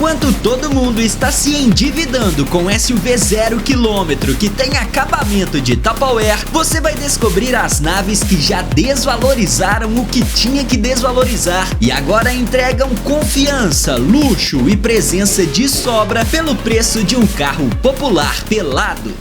Enquanto todo mundo está se endividando com SUV 0 km que tem acabamento de Tupperware, você vai descobrir as naves que já desvalorizaram o que tinha que desvalorizar e agora entregam confiança, luxo e presença de sobra pelo preço de um carro popular pelado.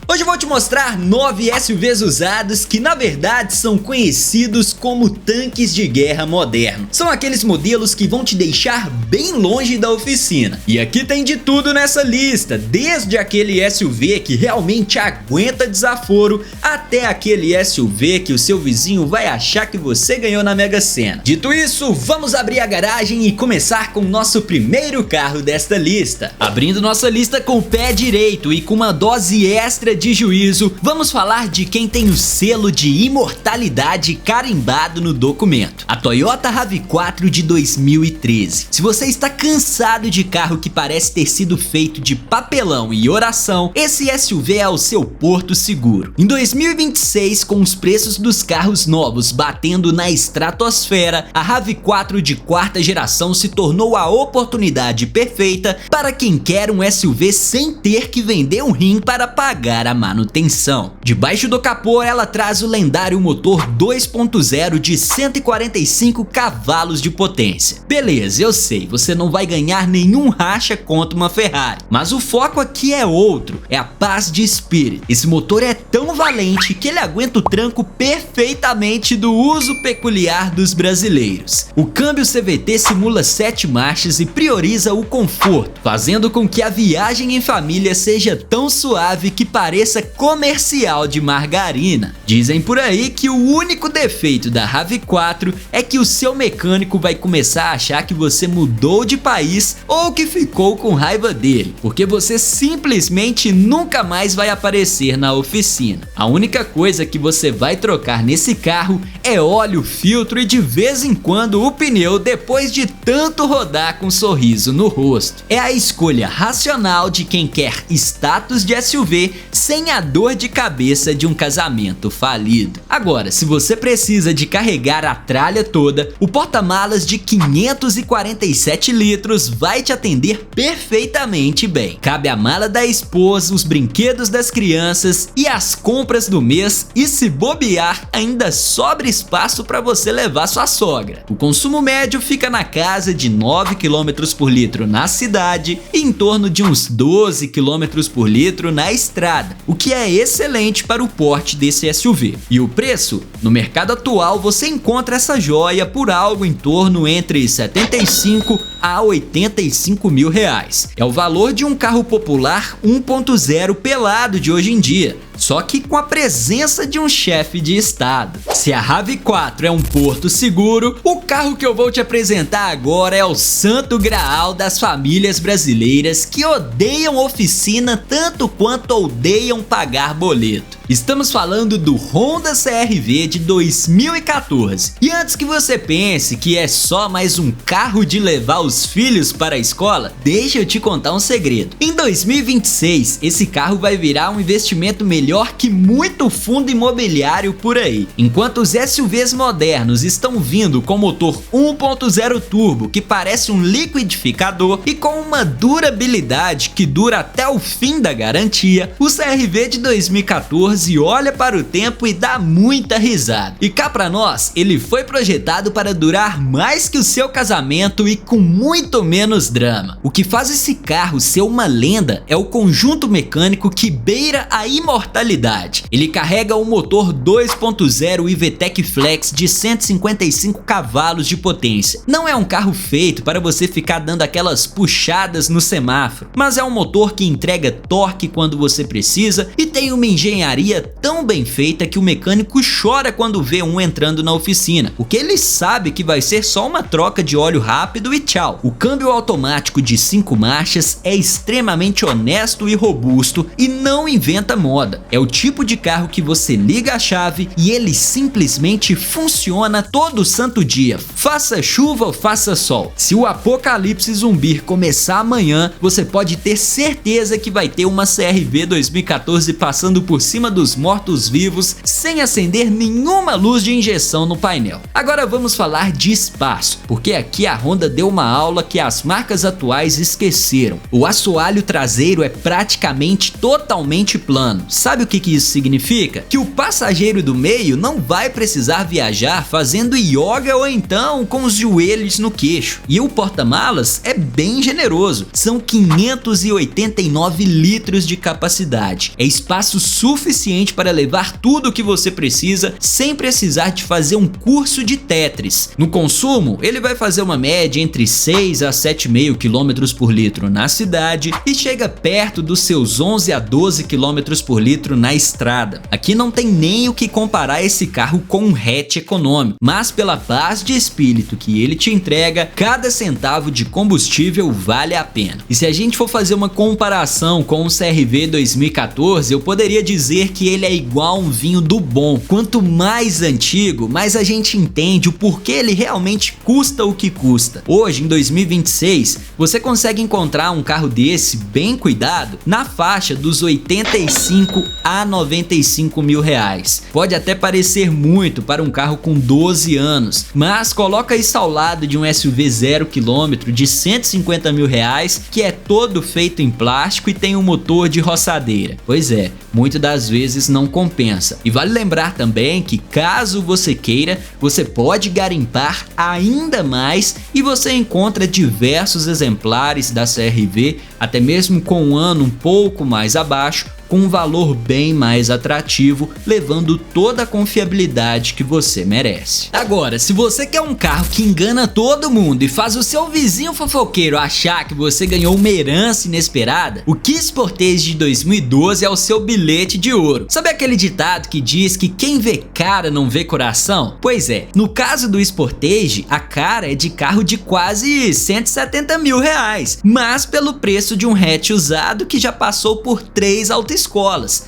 Hoje eu vou te mostrar 9 SUVs usados que na verdade são conhecidos como tanques de guerra modernos. São aqueles modelos que vão te deixar bem longe da oficina. E aqui tem de tudo nessa lista, desde aquele SUV que realmente aguenta desaforo, até aquele SUV que o seu vizinho vai achar que você ganhou na Mega Sena. Dito isso, vamos abrir a garagem e começar com o nosso primeiro carro desta lista. Abrindo nossa lista com o pé direito e com uma dose extra de juízo, vamos falar de quem tem o selo de imortalidade carimbado no documento, a Toyota RAV4 de 2013. Se você está cansado de carro que parece ter sido feito de papelão e oração, esse SUV é o seu porto seguro. Em 2026, com os preços dos carros novos batendo na estratosfera, a RAV4 de quarta geração se tornou a oportunidade perfeita para quem quer um SUV sem ter que vender um rim para pagar a manutenção. Debaixo do capô, ela traz o lendário motor 2.0 de 145 cavalos de potência. Beleza, eu sei, você não vai ganhar nenhum racha contra uma Ferrari, mas o foco aqui é outro, é a paz de espírito. Esse motor é tão valente que ele aguenta o tranco perfeitamente do uso peculiar dos brasileiros. O câmbio CVT simula 7 marchas e prioriza o conforto, fazendo com que a viagem em família seja tão suave que pareça comercial de margarina. Dizem por aí que o único defeito da RAV4 é que o seu mecânico vai começar a achar que você mudou de país ou que ficou com raiva dele, porque você simplesmente nunca mais vai aparecer na oficina. A única coisa que você vai trocar nesse carro é óleo, filtro e de vez em quando o pneu depois de tanto rodar com um sorriso no rosto. É a escolha racional de quem quer status de SUV sem a dor de cabeça de um casamento falido. Agora, se você precisa de carregar a tralha toda, o porta-malas de 547 litros vai te atender perfeitamente bem. Cabe a mala da esposa, os brinquedos das crianças e as compras do mês, e se bobear, ainda sobra espaço para você levar sua sogra. O consumo médio fica na casa de 9 km por litro na cidade e em torno de uns 12 km por litro na estrada, o que é excelente para o porte desse SUV. E o preço? No mercado atual você encontra essa joia por algo em torno entre 75 a 85 mil reais. É o valor de um carro popular 1.0 pelado de hoje em dia, só que com a presença de um chefe de estado. Se a RAV4 é um porto seguro, o carro que eu vou te apresentar agora é o santo graal das famílias brasileiras que odeiam oficina tanto quanto odeiam pagar boleto. Estamos falando do Honda CR-V de 2014. E antes que você pense que é só mais um carro de levar os filhos para a escola, deixa eu te contar um segredo. Em 2026, esse carro vai virar um investimento melhor que muito fundo imobiliário por aí. Enquanto os SUVs modernos estão vindo com motor 1.0 turbo que parece um liquidificador e com uma durabilidade que dura até o fim da garantia, o CR-V de 2014 olha para o tempo e dá muita risada. E cá pra nós, ele foi projetado para durar mais que o seu casamento e com muito menos drama. O que faz esse carro ser uma lenda é o conjunto mecânico que beira a imortalidade. Ele carrega um motor 2.0 IVTEC Flex de 155 cavalos de potência. Não é um carro feito para você ficar dando aquelas puxadas no semáforo, mas é um motor que entrega torque quando você precisa e tem uma engenharia tão bem feita que o mecânico chora quando vê um entrando na oficina, porque ele sabe que vai ser só uma troca de óleo rápido e tchau. O câmbio automático de 5 marchas é extremamente honesto e robusto e não inventa moda. É É o tipo de carro que você liga a chave e ele simplesmente funciona todo santo dia, faça chuva ou faça sol. Se o apocalipse zumbi começar amanhã, você pode ter certeza que vai ter uma CR-V 2014 passando por cima dos mortos-vivos sem acender nenhuma luz de injeção no painel. Agora vamos falar de espaço, porque aqui a Honda deu uma aula que as marcas atuais esqueceram. O assoalho traseiro é praticamente totalmente plano. Sabe o que isso significa? Que o passageiro do meio não vai precisar viajar fazendo yoga ou então com os joelhos no queixo. E o porta-malas é bem generoso, são 589 litros de capacidade. É espaço suficiente para levar tudo o que você precisa sem precisar de fazer um curso de Tetris. No consumo, ele vai fazer uma média entre 6 a 7,5 km por litro na cidade e chega perto dos seus 11 a 12 km por litro na estrada. Aqui não tem nem o que comparar esse carro com um hatch econômico, mas pela paz de espírito que ele te entrega, cada centavo de combustível vale a pena. E se a gente for fazer uma comparação com o CR-V 2014, eu poderia dizer que ele é igual a um vinho do bom. Quanto mais antigo, mais a gente entende o porquê ele realmente custa o que custa. Hoje, em 2026, você consegue encontrar um carro desse bem cuidado na faixa dos 85 a 95 mil reais. Pode até parecer muito para um carro com 12 anos, mas coloca isso ao lado de um SUV 0 km de 150 mil reais, que é todo feito em plástico e tem um motor de roçadeira. Pois é, muitas das vezes não compensa. E vale lembrar também que caso você queira, você pode garimpar ainda mais e você encontra diversos exemplares da CR-V, até mesmo com um ano um pouco mais abaixo, com um valor bem mais atrativo, levando toda a confiabilidade que você merece. Agora, se você quer um carro que engana todo mundo e faz o seu vizinho fofoqueiro achar que você ganhou uma herança inesperada, o Kia Sportage de 2012 é o seu bilhete de ouro. Sabe aquele ditado que diz que quem vê cara não vê coração? Pois é, no caso do Sportage, a cara é de carro de quase 170 mil reais, mas pelo preço de um hatch usado que já passou por 3 autoescolas.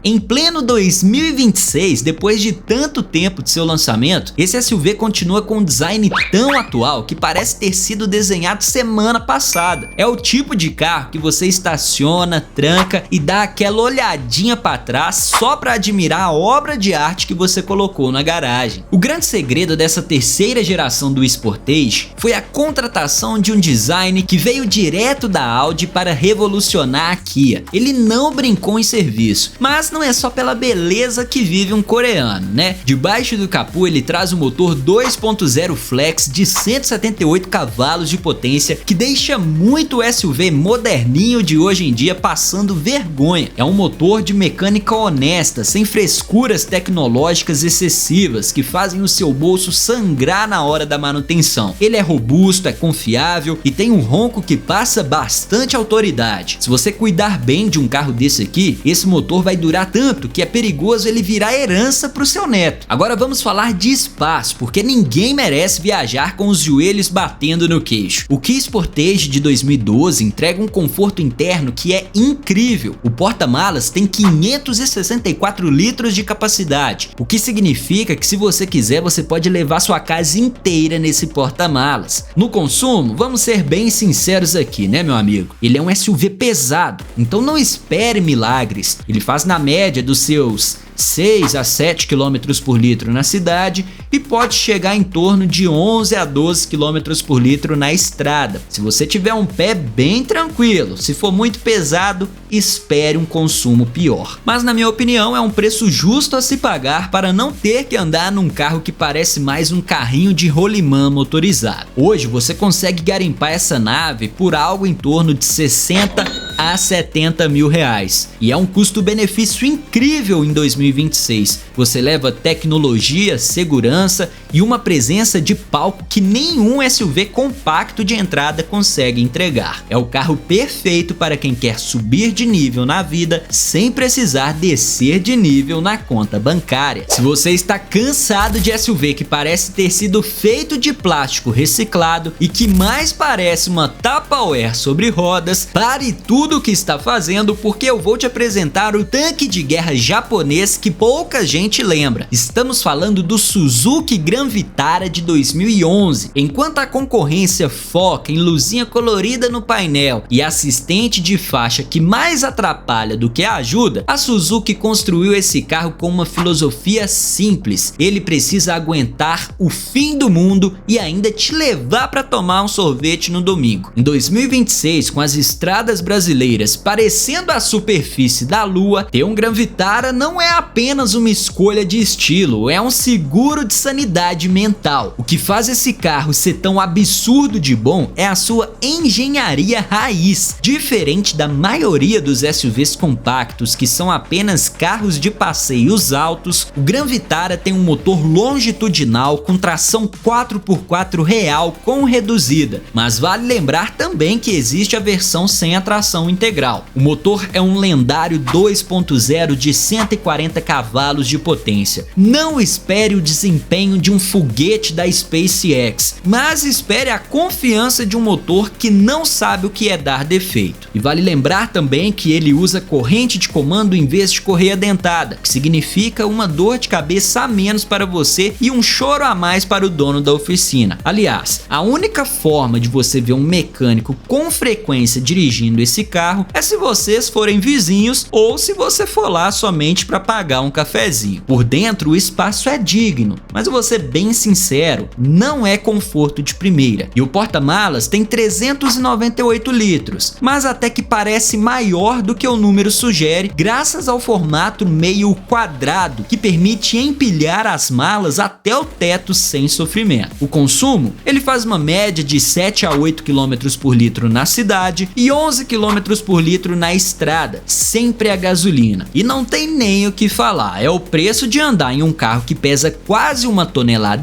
Em pleno 2026, depois de tanto tempo de seu lançamento, esse SUV continua com um design tão atual que parece ter sido desenhado semana passada. É o tipo de carro que você estaciona, tranca e dá aquela olhadinha para trás só para admirar a obra de arte que você colocou na garagem. O grande segredo dessa terceira geração do Sportage foi a contratação de um design que veio direto da Audi para revolucionar a Kia. Ele não brincou em serviço. Mas não é só pela beleza que vive um coreano, né? Debaixo do capô ele traz um motor 2.0 flex de 178 cavalos de potência que deixa muito o SUV moderninho de hoje em dia passando vergonha. É um motor de mecânica honesta, sem frescuras tecnológicas excessivas que fazem o seu bolso sangrar na hora da manutenção. Ele é robusto, é confiável e tem um ronco que passa bastante autoridade. Se você cuidar bem de um carro desse aqui, esse motor vai durar tanto que é perigoso ele virar herança para o seu neto. Agora vamos falar de espaço, porque ninguém merece viajar com os joelhos batendo no queixo. O Kia Sportage de 2012 entrega um conforto interno que é incrível. O porta-malas tem 564 litros de capacidade, o que significa que se você quiser você pode levar sua casa inteira nesse porta-malas. No consumo, vamos ser bem sinceros aqui, né, meu amigo? Ele é um SUV pesado, então não espere milagres. Ele faz na média dos seus 6 a 7 km por litro na cidade e pode chegar em torno de 11 a 12 km por litro na estrada. Se você tiver um pé bem tranquilo, se for muito pesado, espere um consumo pior. Mas na minha opinião é um preço justo a se pagar para não ter que andar num carro que parece mais um carrinho de rolimã motorizado. Hoje você consegue garimpar essa nave por algo em torno de 60 a 70 mil reais e é um custo-benefício incrível em 2020 2026. Você leva tecnologia, segurança e uma presença de palco que nenhum SUV compacto de entrada consegue entregar. É o carro perfeito para quem quer subir de nível na vida sem precisar descer de nível na conta bancária. Se você está cansado de SUV que parece ter sido feito de plástico reciclado e que mais parece uma Tupperware sobre rodas, pare tudo o que está fazendo, porque eu vou te apresentar o tanque de guerra japonês que pouca gente lembra. Estamos falando do Suzuki Gran Vitara de 2011. Enquanto a concorrência foca em luzinha colorida no painel e assistente de faixa que mais atrapalha do que ajuda, a Suzuki construiu esse carro com uma filosofia simples. Ele precisa aguentar o fim do mundo e ainda te levar para tomar um sorvete no domingo. Em 2026, com as estradas brasileiras parecendo a superfície da Lua, ter um Gran Vitara não é apenas uma escolha de estilo, é um seguro de sanidade mental. O que faz esse carro ser tão absurdo de bom é a sua engenharia raiz. Diferente da maioria dos SUVs compactos, que são apenas carros de passeios altos, o Gran Vitara tem um motor longitudinal com tração 4x4 real com reduzida, mas vale lembrar também que existe a versão sem a tração integral. O motor é um lendário 2.0 de 140 cavalos de potência. Não espere o desempenho de um foguete da SpaceX, mas espere a confiança de um motor que não sabe o que é dar defeito. E vale lembrar também que ele usa corrente de comando em vez de correia dentada, que significa uma dor de cabeça a menos para você e um choro a mais para o dono da oficina. Aliás, a única forma de você ver um mecânico com frequência dirigindo esse carro é se vocês forem vizinhos ou se você for lá somente para pagar um cafezinho. Por dentro o espaço é digno, mas eu vou ser bem sincero, não é conforto de primeira. E o porta-malas tem 398 litros, mas até que parece maior do que o número sugere, graças ao formato meio quadrado que permite empilhar as malas até o teto sem sofrimento. O consumo, ele faz uma média de 7 a 8 km por litro na cidade e 11 km por litro na estrada, sempre a gasolina. E não tem nem o que falar, é o preço de andar em um carro que pesa quase 1,5 toneladas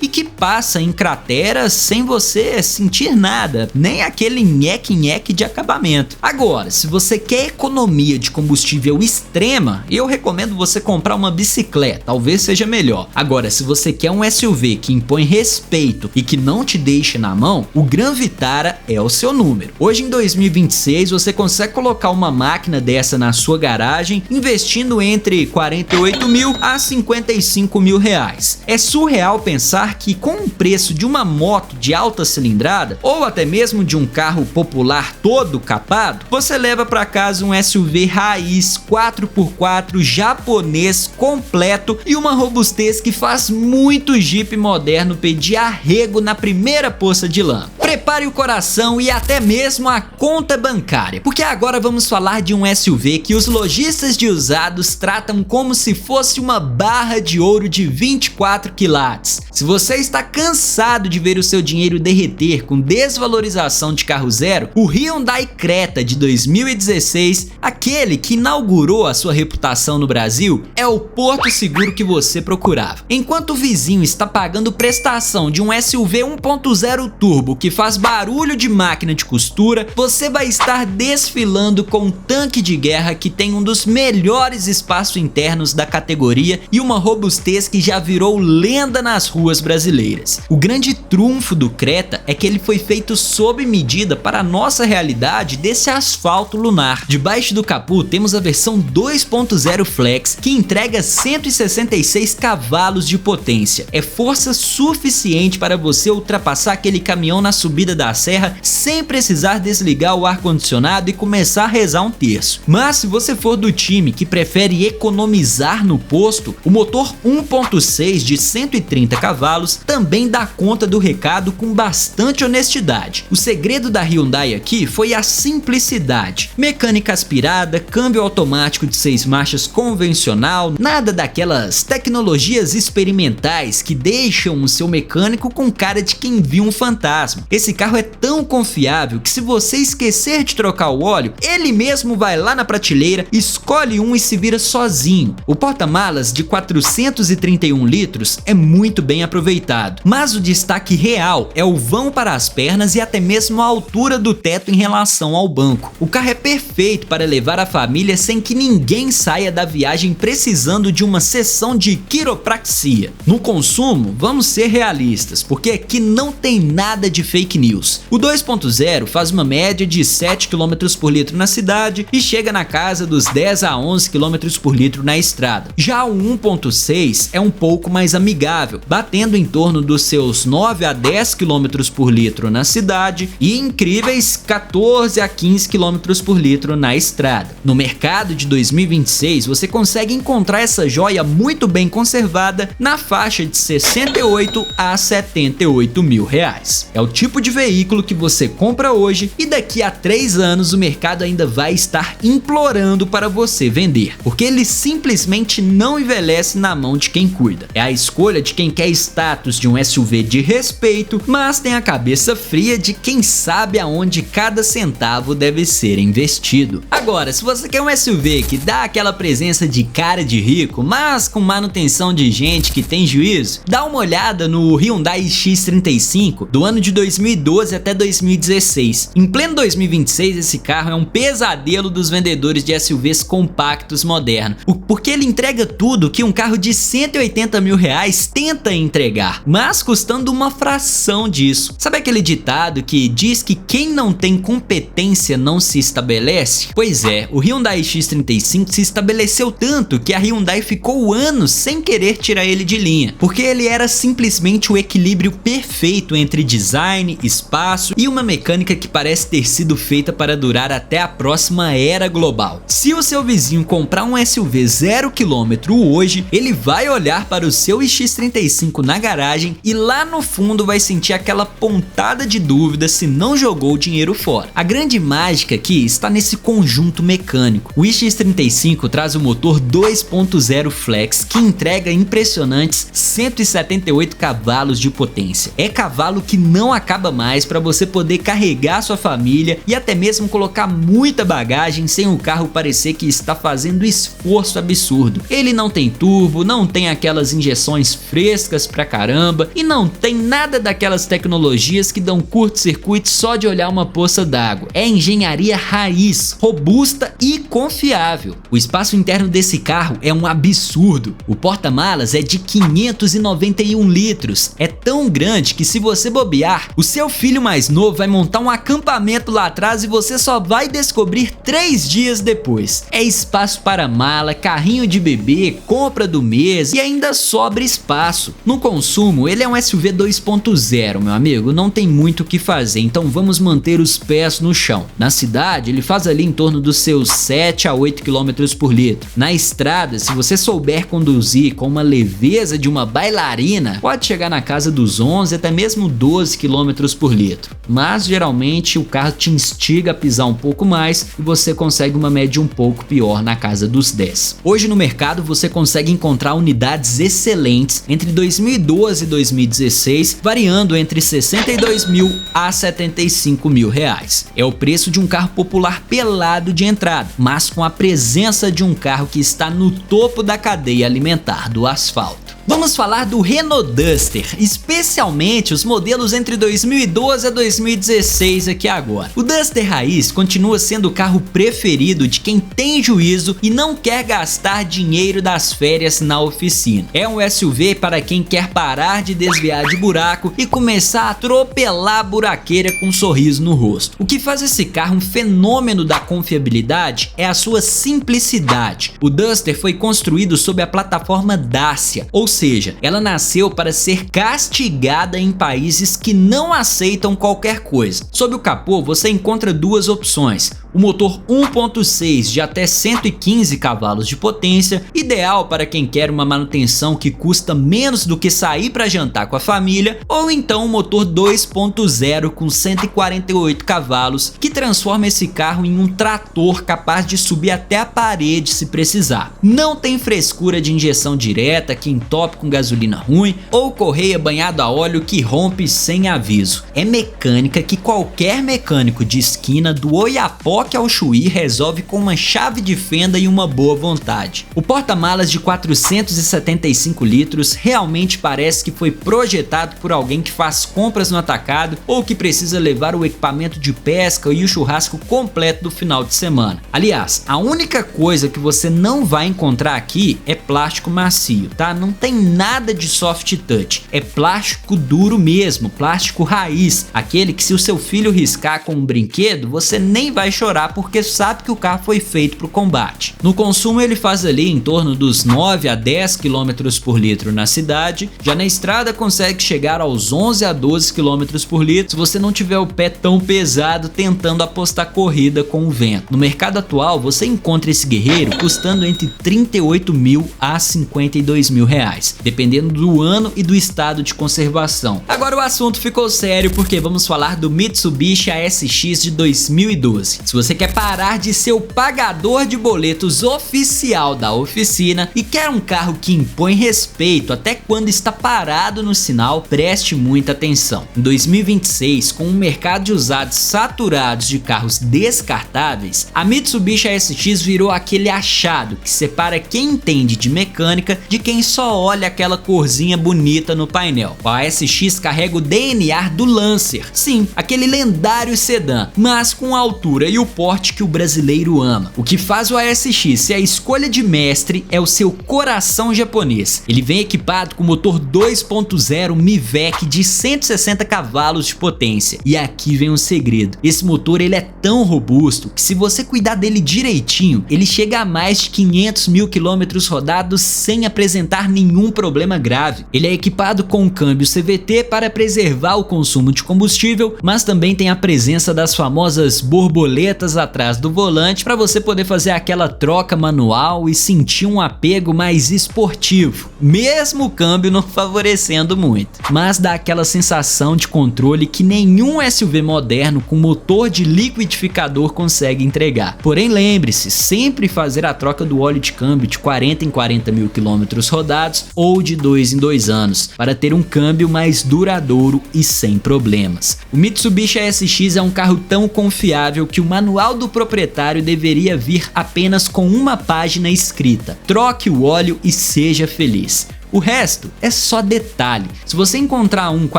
e que passa em crateras sem você sentir nada, nem aquele nheque-nheque de acabamento. Agora, se você quer economia de combustível extrema, eu recomendo você comprar uma bicicleta, talvez seja melhor. Agora, se você quer um SUV que impõe respeito e que não te deixe na mão, o Gran Vitara é o seu número. Hoje em 2026 você consegue colocar uma máquina dessa na sua garagem investindo entre 48 mil a 55 mil reais. É surreal pensar que com o preço de uma moto de alta cilindrada ou até mesmo de um carro popular todo capado, você leva para casa um SUV raiz 4x4 japonês completo e uma robustez que faz muito Jeep moderno pedir arrego na primeira poça de lama. Prepare o coração e até mesmo a conta bancária, porque agora vamos falar de um SUV que os lojistas de usados tratam como se fosse uma barra de ouro de 24 quilates. Se você está cansado de ver o seu dinheiro derreter com desvalorização de carro zero, o Hyundai Creta de 2016, aquele que inaugurou a sua reputação no Brasil, é o porto seguro que você procurava. Enquanto o vizinho está pagando prestação de um SUV 1.0 turbo que faz barulho de máquina de costura, você vai estar desfilando com um tanque de guerra que tem um dos melhores espaços internos da categoria e uma robustez que já virou lenda nas ruas brasileiras. O grande trunfo do Creta é que ele foi feito sob medida para a nossa realidade desse asfalto lunar. Debaixo do capô temos a versão 2.0 Flex, que entrega 166 cavalos de potência. É força suficiente para você ultrapassar aquele caminhão na subida da serra sem precisar desligar o ar-condicionado e começar a rezar um terço. Mas se você for do time que prefere economizar no posto, o motor 1.6 de 130 cavalos também dá conta do recado com bastante honestidade. O segredo da Hyundai aqui foi a simplicidade. Mecânica aspirada, câmbio automático de 6 marchas convencional, nada daquelas tecnologias experimentais que deixam o seu mecânico com cara de quem viu um fantasma. Esse carro é tão confiável que se você esquecer de trocar o óleo, ele mesmo vai lá na prateleira, escolhe um e se vira sozinho. O porta-malas de 431 litros é muito bem aproveitado, mas o destaque real é o vão para as pernas e até mesmo a altura do teto em relação ao banco. O carro é perfeito para levar a família sem que ninguém saia da viagem precisando de uma sessão de quiropraxia. No consumo, vamos ser realistas, porque aqui não tem nada de fake news. O 2.0 faz uma média de 7 km por litro na cidade e chega na casa dos 10 a 11 km por litro na estrada. Já o 1.6 é um pouco mais amigável, batendo em torno dos seus 9 a 10 km por litro na cidade e incríveis 14 a 15 km por litro na estrada. No mercado de 2026, você consegue encontrar essa joia muito bem conservada na faixa de 68 a 78 mil reais. É o tipo de veículo que você compra hoje e daqui a 3 anos o mercado ainda vai estar implorando para você vender, porque ele simplesmente não envelhece na mão de quem cuida. É a escolha de quem quer status de um SUV de respeito, mas tem a cabeça fria de quem sabe aonde cada centavo deve ser investido. Agora, se você quer um SUV que dá aquela presença de cara de rico, mas com manutenção de gente que tem juízo, dá uma olhada no Hyundai X35 do ano de 2012 até 2016. Em pleno 2026, esse carro é um pesadelo dos vendedores de SUVs compactos modernos, porque ele entrega tudo que um carro de 180 mil reais tenta entregar, mas custando uma fração disso. Sabe aquele ditado que diz que quem não tem competência não se estabelece? Pois é, o Hyundai X35 se estabeleceu tanto que a Hyundai ficou anos sem querer tirar ele de linha, porque ele era simplesmente o equilíbrio perfeito entre design, espaço e uma mecânica que parece ter sido feita para durar até a próxima era global. Se o seu vizinho comprar um SUV 0 km hoje, ele vai olhar para o seu X35 na garagem e lá no fundo vai sentir aquela pontada de dúvida se não jogou o dinheiro fora. A grande mágica aqui está nesse conjunto mecânico. O X35 traz o motor 2.0 Flex que entrega impressionantes 178 cavalos de potência. É cavalo que não acaba mais para você poder carregar sua família e até mesmo colocar muita bagagem sem o carro parecer que está fazendo esforço absurdo. Ele não tem turbo, não tem aquelas injeções frescas pra caramba e não tem nada daquelas tecnologias que dão curto-circuito só de olhar uma poça d'água. É engenharia raiz, robusta e confiável. O espaço interno desse carro é um absurdo. O porta-malas é de 591 litros. É tão grande que se você bobear, o seu filho mais novo vai montar um acampamento lá atrás e você só vai descobrir 3 dias depois. É espaço para mala, carrinho de bebê, compra do mês e ainda sobra espaço. No consumo, ele é um SUV 2.0, meu amigo, não tem muito o que fazer, então vamos manter os pés no chão. Na cidade, ele faz ali em torno dos seus 7 a 8 km por litro. Na estrada, se você souber conduzir com uma leveza de uma bailarina, pode chegar na casa dos 11 até mesmo 12 km por litro. Mas geralmente o carro te instiga a pisar um pouco mais e você consegue uma média um pouco pior na casa dos 10. Hoje no mercado você consegue encontrar unidades excelentes entre 2012 e 2016, variando entre 62 mil a 75 mil reais. É o preço de um carro popular pelado de entrada, mas com a presença de um carro que está no topo da cadeia alimentar do asfalto. Vamos falar do Renault Duster, especialmente os modelos entre 2012 a 2016 aqui agora. O Duster Raiz continua sendo o carro preferido de quem tem juízo e não quer gastar dinheiro das férias na oficina. É um SUV para quem quer parar de desviar de buraco e começar a atropelar a buraqueira com um sorriso no rosto. O que faz esse carro um fenômeno da confiabilidade é a sua simplicidade. O Duster foi construído sob a plataforma Dacia, ou seja, ela nasceu para ser castigada em países que não aceitam qualquer coisa. Sob o capô você encontra duas opções, O motor 1.6 de até 115 cavalos de potência, ideal para quem quer uma manutenção que custa menos do que sair para jantar com a família, ou então o motor 2.0 com 148 cavalos, que transforma esse carro em um trator capaz de subir até a parede se precisar. Não tem frescura de injeção direta que entope com gasolina ruim ou correia banhado a óleo que rompe sem aviso. É mecânica que qualquer mecânico de esquina do Oiapoque ao Chuí resolve com uma chave de fenda e uma boa vontade. O porta-malas de 475 litros realmente parece que foi projetado por alguém que faz compras no atacado ou que precisa levar o equipamento de pesca e o churrasco completo do final de semana. Aliás, a única coisa que você não vai encontrar aqui é plástico macio, tá? Não tem nada de soft touch, é plástico duro mesmo, plástico raiz, aquele que se o seu filho riscar com um brinquedo, você nem vai chorar porque sabe que o carro foi feito para o combate. No consumo ele faz ali em torno dos 9 a 10 km por litro na cidade, já na estrada consegue chegar aos 11 a 12 km por litro se você não tiver o pé tão pesado tentando apostar corrida com o vento. No mercado atual você encontra esse guerreiro custando entre 38 mil a 52 mil reais, dependendo do ano e do estado de conservação. Agora o assunto ficou sério porque vamos falar do Mitsubishi ASX de 2012. Se você quer parar de ser o pagador de boletos oficial da oficina e quer um carro que impõe respeito até quando está parado no sinal, preste muita atenção. Em 2026, com um mercado de usados saturados de carros descartáveis, a Mitsubishi ASX virou aquele achado que separa quem entende de mecânica de quem só olha aquela corzinha bonita no painel. O ASX carrega o DNA do Lancer, sim, aquele lendário sedã, mas com a altura e o porte que o brasileiro ama. O que faz o ASX ser a escolha de mestre é o seu coração japonês. Ele vem equipado com motor 2.0 MiVec de 160 cavalos de potência. E aqui vem um segredo. Esse motor ele é tão robusto que se você cuidar dele direitinho, ele chega a mais de 500 mil quilômetros rodados sem apresentar nenhum problema grave. Ele é equipado com um câmbio CVT para preservar o consumo de combustível, mas também tem a presença das famosas borboletas atrás do volante para você poder fazer aquela troca manual e sentir um apego mais esportivo, mesmo o câmbio não favorecendo muito, mas dá aquela sensação de controle que nenhum SUV moderno com motor de liquidificador consegue entregar. Porém, lembre-se, sempre fazer a troca do óleo de câmbio de 40 em 40 mil quilômetros rodados ou de 2 em 2 anos, para ter um câmbio mais duradouro e sem problemas. O Mitsubishi ASX é um carro tão confiável que o manual do proprietário deveria vir apenas com uma página escrita: troque o óleo e seja feliz. O resto é só detalhe. Se você encontrar um com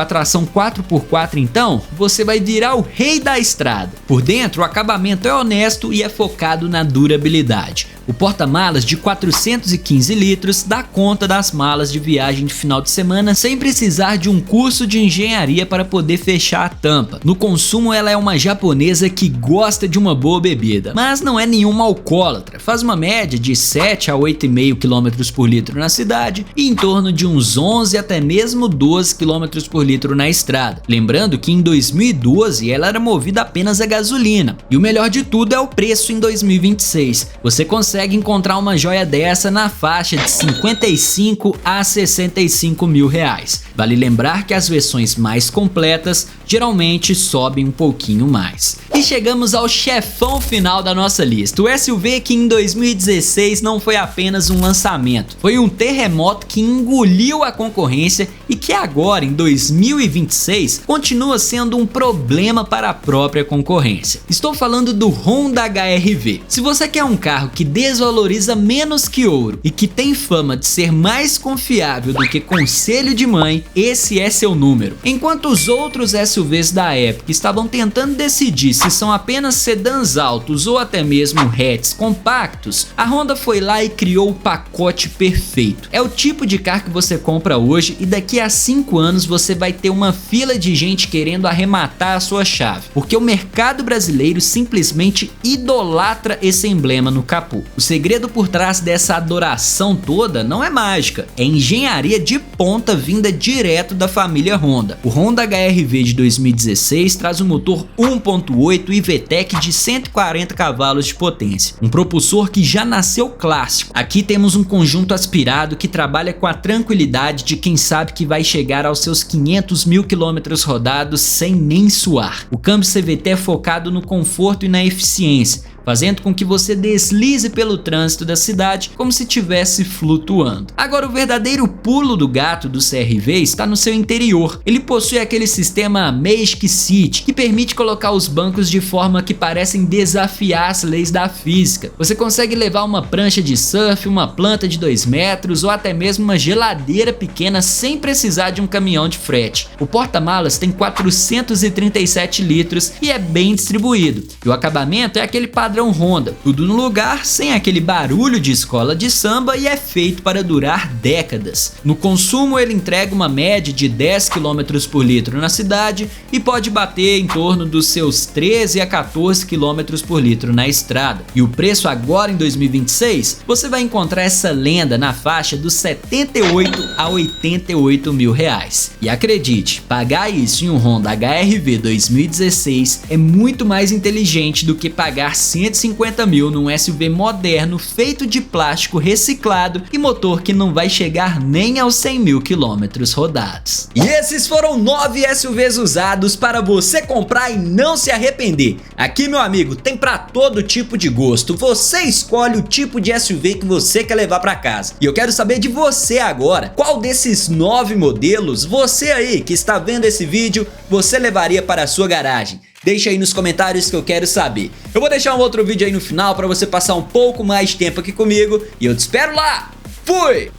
a tração 4x4, então você vai virar o rei da estrada. Por dentro, o acabamento é honesto e é focado na durabilidade. O porta-malas de 415 litros dá conta das malas de viagem de final de semana sem precisar de um curso de engenharia para poder fechar a tampa. No consumo, ela é uma japonesa que gosta de uma boa bebida, mas não é nenhuma alcoólatra. Faz uma média de 7 a 8,5 km por litro na cidade e em torno de uns 11 até mesmo 12 km por litro na estrada. Lembrando que em 2012 ela era movida apenas a gasolina. E o melhor de tudo é o preço em 2026. Você consegue encontrar uma joia dessa na faixa de 55 a 65 mil reais. Vale lembrar que as versões mais completas geralmente sobem um pouquinho mais. E chegamos ao chefão final da nossa lista, o SUV que em 2016 não foi apenas um lançamento, foi um terremoto que engoliu a concorrência e que agora em 2026 continua sendo um problema para a própria concorrência. Estou falando do Honda HR-V. Se você quer um carro que desvaloriza menos que ouro e que tem fama de ser mais confiável do que conselho de mãe, esse é seu número. Enquanto os outros SUVs da época estavam tentando decidir se são apenas sedãs altos ou até mesmo hatches compactos, a Honda foi lá e criou o pacote perfeito. É o tipo de carro que você compra hoje e daqui a 5 anos você vai ter uma fila de gente querendo arrematar a sua chave, porque o mercado brasileiro simplesmente idolatra esse emblema no capô. O segredo por trás dessa adoração toda não é mágica, é engenharia de ponta vinda direto da família Honda. O Honda HR-V de 2016 traz um motor 1.8 V8 e VTEC de 140 cavalos de potência, um propulsor que já nasceu clássico. Aqui temos um conjunto aspirado que trabalha com a tranquilidade de quem sabe que vai chegar aos seus 500 mil quilômetros rodados sem nem suar. O câmbio CVT é focado no conforto e na eficiência, fazendo com que você deslize pelo trânsito da cidade como se estivesse flutuando. Agora, o verdadeiro pulo do gato do CR-V está no seu interior. Ele possui aquele sistema Magic Seat, que permite colocar os bancos de forma que parecem desafiar as leis da física. Você consegue levar uma prancha de surf, uma planta de 2 metros ou até mesmo uma geladeira pequena sem precisar de um caminhão de frete. O porta-malas tem 437 litros e é bem distribuído. E o acabamento é aquele padrão Honda, tudo no lugar, sem aquele barulho de escola de samba, e é feito para durar décadas. No consumo, ele entrega uma média de 10 km por litro na cidade e pode bater em torno dos seus 13 a 14 km por litro na estrada. E o preço agora em 2026, você vai encontrar essa lenda na faixa dos 78 a 88 mil reais. E acredite, pagar isso em um Honda HR-V 2016 é muito mais inteligente do que pagar 150 mil num SUV moderno feito de plástico reciclado e motor que não vai chegar nem aos 100 mil quilômetros rodados. E esses foram 9 SUVs usados para você comprar e não se arrepender. Aqui, meu amigo, tem para todo tipo de gosto. Você escolhe o tipo de SUV que você quer levar para casa. E eu quero saber de você agora, qual desses 9 modelos você aí que está vendo esse vídeo, você levaria para a sua garagem? Deixa aí nos comentários que eu quero saber. Eu vou deixar um outro vídeo aí no final para você passar um pouco mais de tempo aqui comigo e eu te espero lá. Fui!